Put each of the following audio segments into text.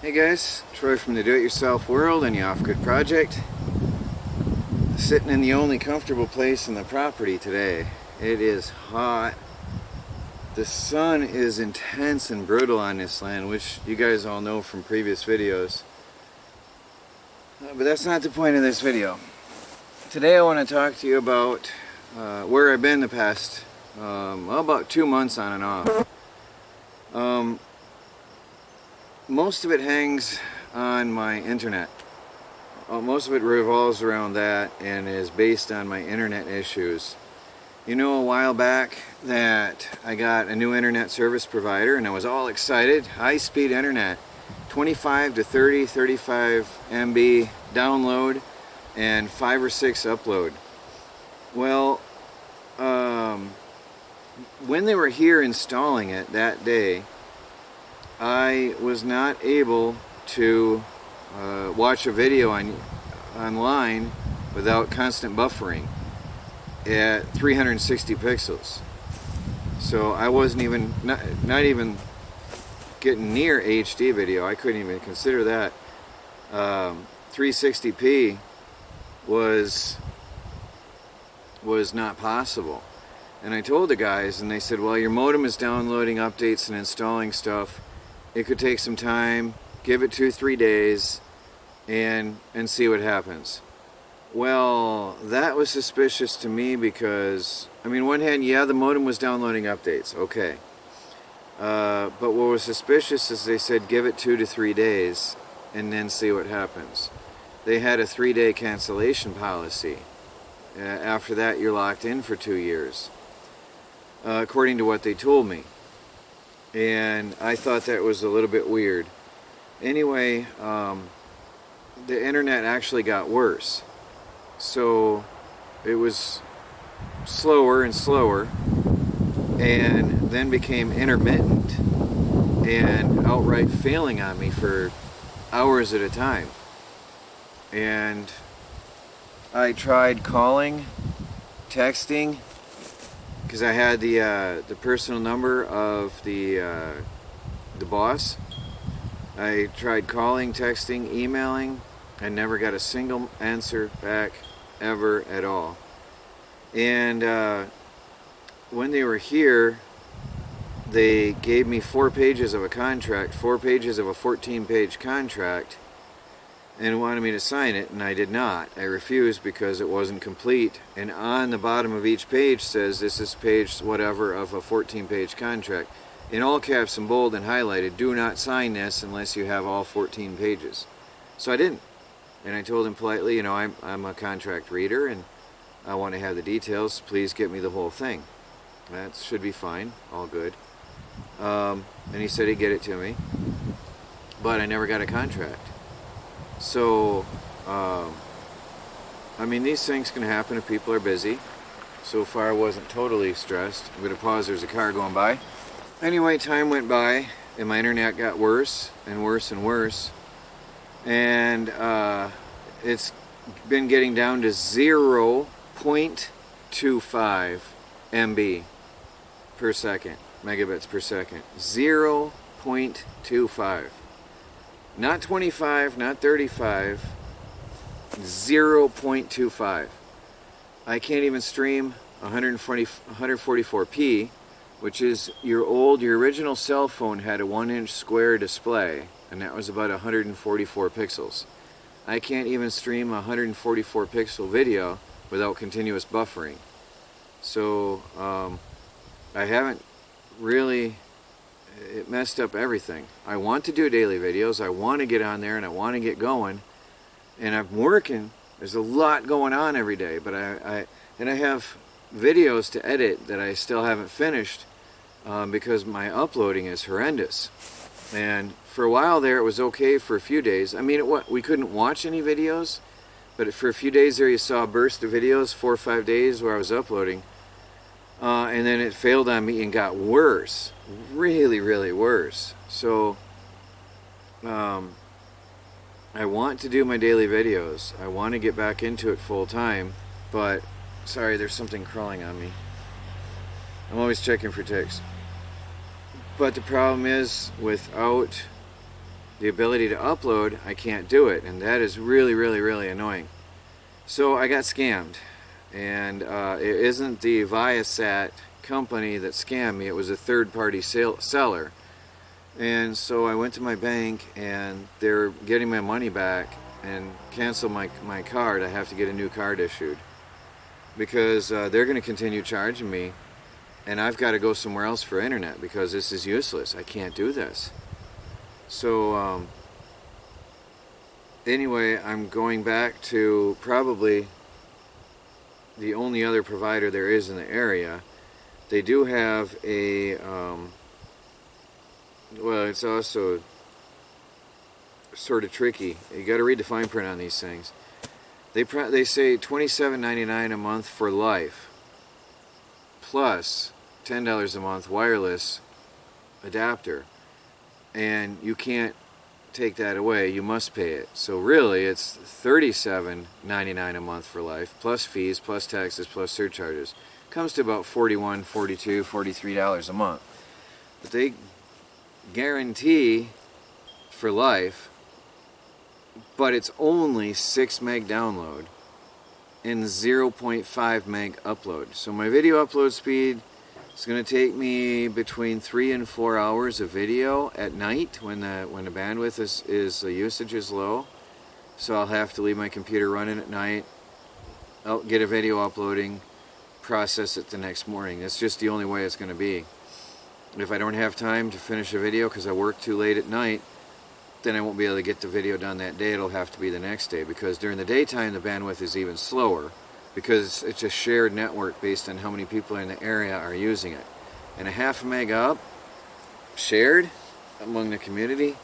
Hey guys, Troy from the Do-It-Yourself World and the Off-Grid Project. Sitting in the only comfortable place in the property today. It is hot. The sun is intense and brutal on this land, which you guys all know from previous videos. But that's not the point of this video. Today I want to talk to you about where I've been the past, about 2 months on and off. Most of it hangs on my internet. Most of it revolves around that and is based on my internet issues. You know, a while back that I got a new internet service provider and I was all excited. High-speed internet, 25 to 30, 35 MB download and 5 or 6 upload. Well, when they were here installing it that day, I was not able to watch a video online without constant buffering at 360 pixels. So I wasn't even, not even getting near HD video. I couldn't even consider that. 360p was not possible. And I told the guys, and they said, well, your modem is downloading updates and installing stuff. It could take some time, give it 2-3 days, and see what happens. Well, that was suspicious to me because, I mean, one hand, yeah, the modem was downloading updates, okay. But what was suspicious is they said give it 2 to 3 days and then see what happens. They had a 3-day cancellation policy. After that, you're locked in for 2 years, according to what they told me. And I thought that was a little bit weird. Anyway, the internet actually got worse. So it was slower and slower, and then became intermittent and outright failing on me for hours at a time. And I tried calling, texting, because I had the personal number of the boss. I tried calling, texting, emailing. I never got a single answer back ever at all. And when they were here, they gave me 4 pages of a contract, 4 pages of a 14-page contract, and wanted me to sign it, and I did not. I refused because it wasn't complete. And on the bottom of each page says this is page whatever of a 14-page contract. In all caps and bold and highlighted, do not sign this unless you have all 14 pages. So I didn't. And I told him politely, you know, I'm a contract reader and I want to have the details. Please get me the whole thing. That should be fine. All good. And he said he'd get it to me. But I never got a contract. So, I mean, these things can happen if people are busy. So far I wasn't totally stressed. I'm going to pause, there's a car going by. Anyway, time went by and my internet got worse and worse and worse. And it's been getting down to 0.25 MB per second, megabits per second. 0.25. Not 25, not 35, 0.25. I can't even stream 144p, which is your original cell phone had a 1-inch square display, and that was about 144 pixels. I can't even stream a 144 pixel video without continuous buffering. So I haven't really, it messed up everything. I want to do daily videos, I want to get on there and I want to get going, and I'm working. There's a lot going on every day, but I have videos to edit that I still haven't finished because my uploading is horrendous. And for a while there it was okay for a few days. I mean, we couldn't watch any videos, but for a few days there you saw a burst of videos, 4 or 5 days where I was uploading. And then it failed on me and got worse, really, really worse. So I want to do my daily videos. I want to get back into it full time, but sorry, there's something crawling on me. I'm always checking for ticks. But the problem is, without the ability to upload, I can't do it, and that is really, really, really annoying. So I got scammed, and it isn't the Viasat company that scammed me, it was a third-party seller. And so I went to my bank, and they're getting my money back and cancel my card. I have to get a new card issued because they're going to continue charging me, and I've got to go somewhere else for internet because this is useless. I can't do this. So anyway, I'm going back to probably the only other provider there is in the area. They do have a well, it's also sort of tricky. You got to read the fine print on these things. They say $27.99 a month for life, plus $10 a month wireless adapter, and you can't take that away. You must pay it. So really, it's $37.99 a month for life, plus fees, plus taxes, plus surcharges. Comes to about $41, $42, $43 a month. But they guarantee for life, but it's only 6 meg download and 0.5 meg upload. So my video upload speed is going to take me between 3 and 4 hours of video at night when the bandwidth the usage is low. So I'll have to leave my computer running at night. I'll get a video uploading, process it the next morning. That's just the only way it's going to be. If I don't have time to finish a video because I work too late at night, then I won't be able to get the video done that day. It'll have to be the next day, because during the daytime the bandwidth is even slower because it's a shared network based on how many people in the area are using it. And a half a meg up shared among the community,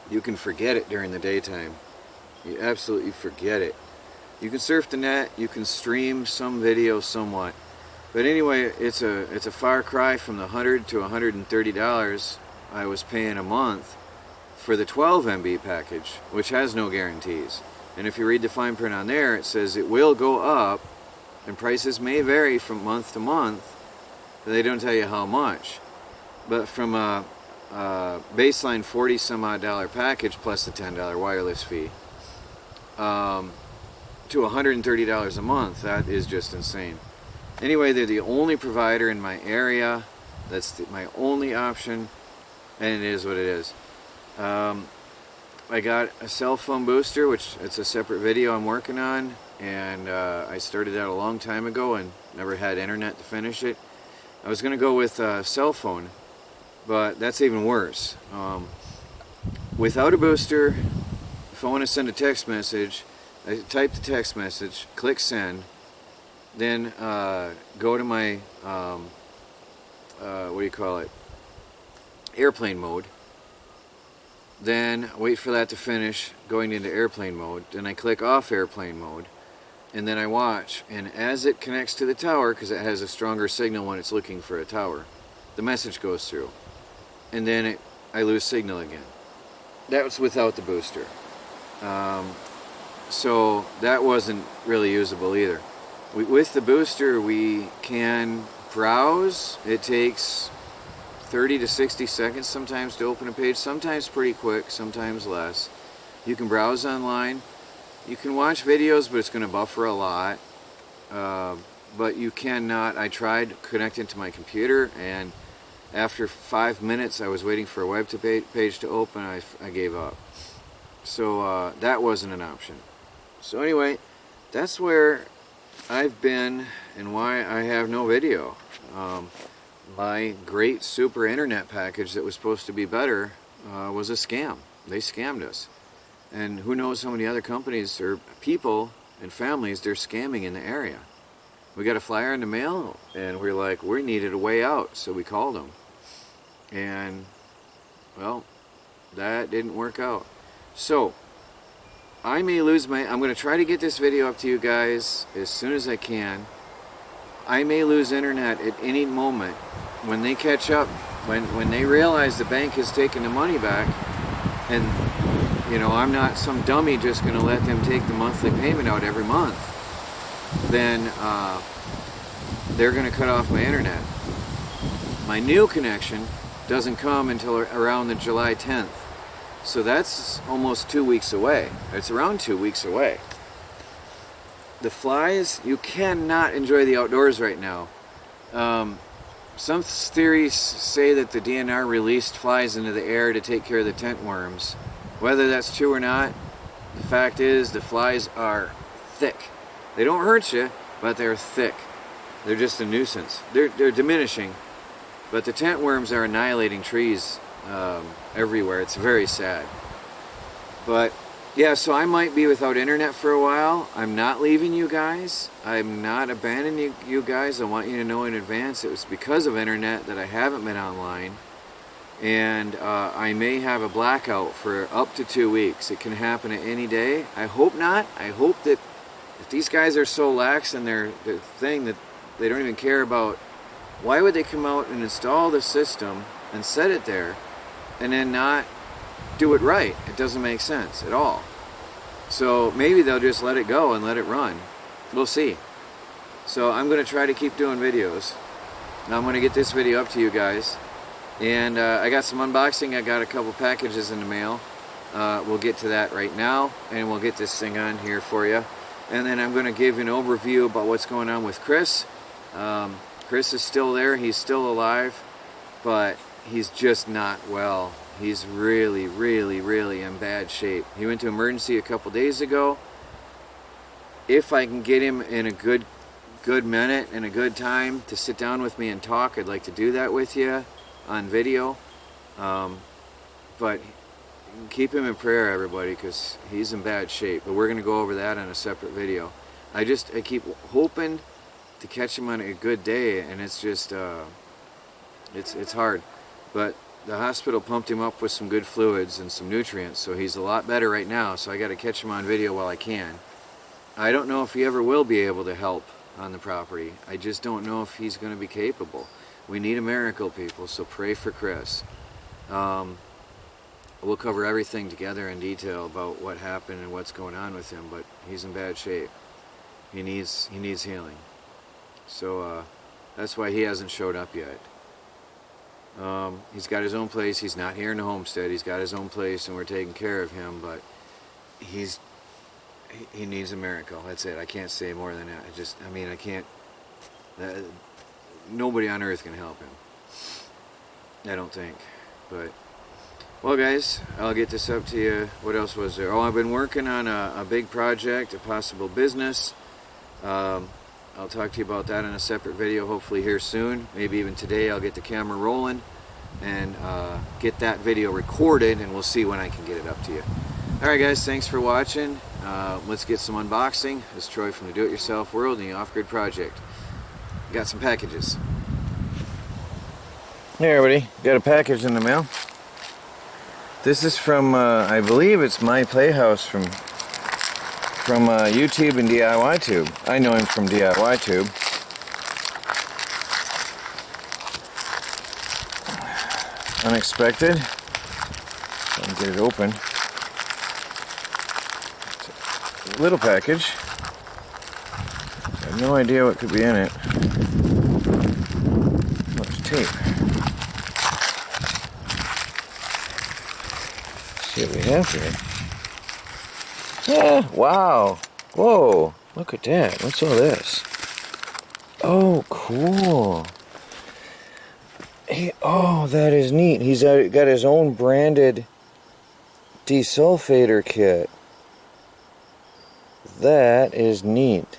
you can forget it during the daytime. You absolutely forget it. You can surf the net, you can stream some video somewhat. But anyway, it's a far cry from the $100 to $130 I was paying a month for the 12 MB package, which has no guarantees. And if you read the fine print on there, it says it will go up, and prices may vary from month to month, but they don't tell you how much. But from a baseline $40 some odd package plus the $10 wireless fee to $130 a month, that is just insane. Anyway, they're the only provider in my area. That's my only option, and it is what it is. I got a cell phone booster, which it's a separate video I'm working on, and I started out a long time ago and never had internet to finish it. I was going to go with a cell phone, but that's even worse. Without a booster, if I want to send a text message, I type the text message, click send, then go to my airplane mode, then wait for that to finish going into airplane mode, then I click off airplane mode, and then I watch, and as it connects to the tower, because it has a stronger signal when it's looking for a tower, the message goes through, and then I lose signal again. That was without the booster. So that wasn't really usable either. With the booster, we can browse. It takes 30 to 60 seconds sometimes to open a page, sometimes pretty quick, sometimes less. You can browse online. You can watch videos, but it's going to buffer a lot. But you cannot. I tried connecting to my computer, and after 5 minutes I was waiting for a web page to open. I gave up. So that wasn't an option. So anyway, that's where I've been and why I have no video. My great super internet package that was supposed to be better was a scam. They scammed us. And who knows how many other companies or people and families they're scamming in the area. We got a flyer in the mail, and we're like, we needed a way out, so we called them. And, well, that didn't work out. So, I may lose I'm going to try to get this video up to you guys as soon as I can. I may lose internet at any moment when they catch up, when they realize the bank has taken the money back, and, you know, I'm not some dummy just going to let them take the monthly payment out every month. Then they're going to cut off my internet. My new connection doesn't come until around the July 10th. So that's almost 2 weeks away. It's around 2 weeks away. The flies, you cannot enjoy the outdoors right now. Some theories say that the DNR released flies into the air to take care of the tent worms. Whether that's true or not, the fact is the flies are thick. They don't hurt you, but they're thick. They're just a nuisance. They're diminishing, but the tent worms are annihilating trees everywhere. It's very sad. But yeah, so I might be without internet for a while. I'm not leaving you guys. I'm not abandoning you guys. I want you to know in advance it was because of internet that I haven't been online. And I may have a blackout for up to 2 weeks. It can happen at any day. I hope not. I hope that if these guys are so lax in their thing that they don't even care about, why would they come out and install the system and set it there and then not do it right? It doesn't make sense at all. So maybe they'll just let it go and let it run. We'll see. So I'm going to try to keep doing videos. Now I'm going to get this video up to you guys. And I got some unboxing. I got a couple packages in the mail. We'll get to that right now, and we'll get this thing on here for you. And then I'm going to give an overview about what's going on with Chris. Chris is still there. He's still alive, but he's just not well. He's really, really, really in bad shape. He went to emergency a couple days ago. If I can get him in a good minute and a good time to sit down with me and talk, I'd like to do that with you on video. But keep him in prayer, everybody, because he's in bad shape. But we're going to go over that in a separate video. I keep hoping to catch him on a good day, and it's just it's hard. But the hospital pumped him up with some good fluids and some nutrients, so he's a lot better right now. So I got to catch him on video while I can. I don't know if he ever will be able to help on the property. I just don't know if he's going to be capable. We need a miracle, people, so pray for Chris. We'll cover everything together in detail about what happened and what's going on with him, but he's in bad shape. He needs healing. So that's why he hasn't showed up yet. He's got his own place. He's not here in the homestead. He's got his own place, and we're taking care of him, but he needs a miracle. That's it. I can't say more than that. I can't. Nobody on earth can help him. I don't think. But, well, guys, I'll get this up to you. What else was there? Oh, I've been working on a big project, a possible business. I'll talk to you about that in a separate video, hopefully here soon. Maybe even today I'll get the camera rolling and get that video recorded, and we'll see when I can get it up to you. Alright guys, thanks for watching. Let's get some unboxing. This is Troy from the Do-It-Yourself World and the Off-Grid Project. Got some packages. Hey everybody, got a package in the mail. This is from, I believe it's My Playhouse from YouTube and DIY Tube. I know him from DIY Tube. Unexpected. Let me get it open. It's a little package. I have no idea what could be in it. Oh, it's tape. Let's see what we have here. Yeah, wow. Whoa, look at that. What's all this? Oh, cool. Oh, that is neat. He's got his own branded dulfator kit. That is neat.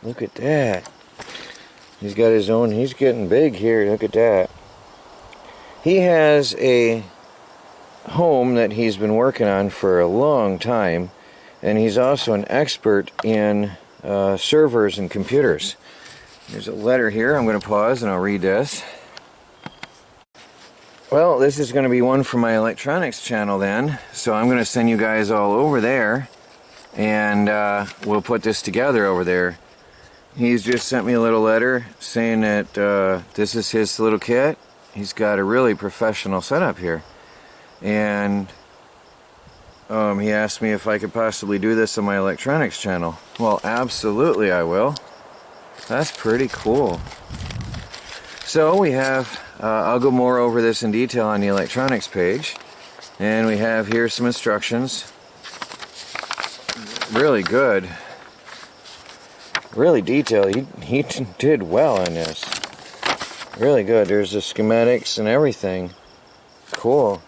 Look at that. He's got his own. He's getting big here. Look at that. He has a home that he's been working on for a long time, and he's also an expert in servers and computers. There's a letter here. I'm going to pause and I'll read this. Well, this is going to be one for my electronics channel then, so I'm going to send you guys all over there, and we'll put this together over there. He's just sent me a little letter saying that this is his little kit. He's got a really professional setup here. And he asked me if I could possibly do this on my electronics channel. Well, absolutely I will. That's pretty cool. So we have, I'll go more over this in detail on the electronics page. And we have here some instructions. Really good. Really detailed. He did well on this. Really good. There's the schematics and everything. Cool.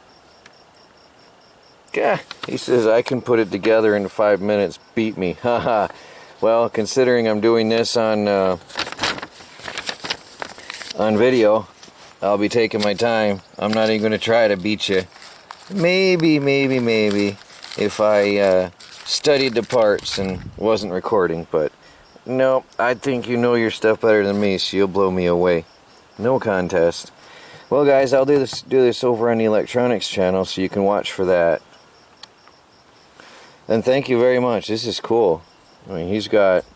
Yeah, he says I can put it together in 5 minutes. Beat me. Haha. Well, considering I'm doing this on video, I'll be taking my time. I'm not even going to try to beat you. Maybe if I studied the parts and wasn't recording, but no, I think you know your stuff better than me, so you'll blow me away. No contest. Well, guys, I'll do this over on the electronics channel, so you can watch for that. And thank you very much. This is cool. I mean, he's got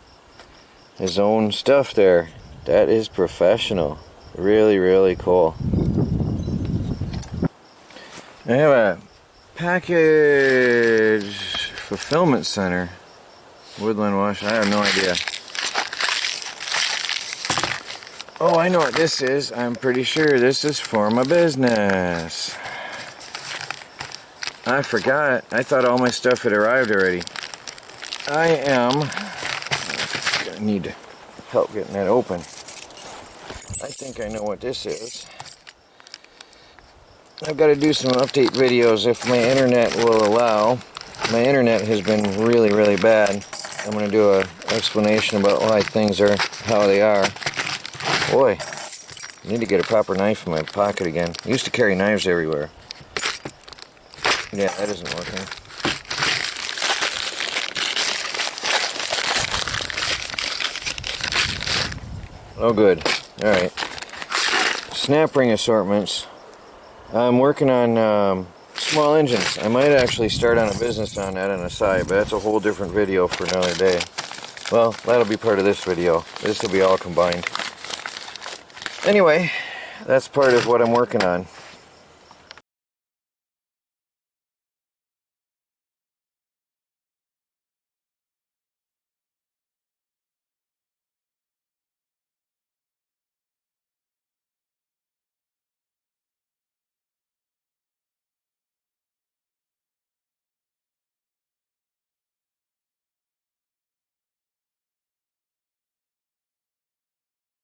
his own stuff there. That is professional. Really, really cool. I have a package fulfillment center. Woodland wash. I have no idea. Oh, I know what this is. I'm pretty sure this is for my business. I forgot. I thought all my stuff had arrived already. I need help getting that open. I think I know what this is. I've got to do some update videos if my internet will allow. My internet has been really, really bad. I'm going to do an explanation about why things are how they are. Boy, I need to get a proper knife in my pocket again. I used to carry knives everywhere. Yeah, that isn't working. Oh, good. Alright. Snap ring assortments. I'm working on small engines. I might actually start on a business on that on the side, but that's a whole different video for another day. Well, that'll be part of this video. This will be all combined. Anyway, that's part of what I'm working on.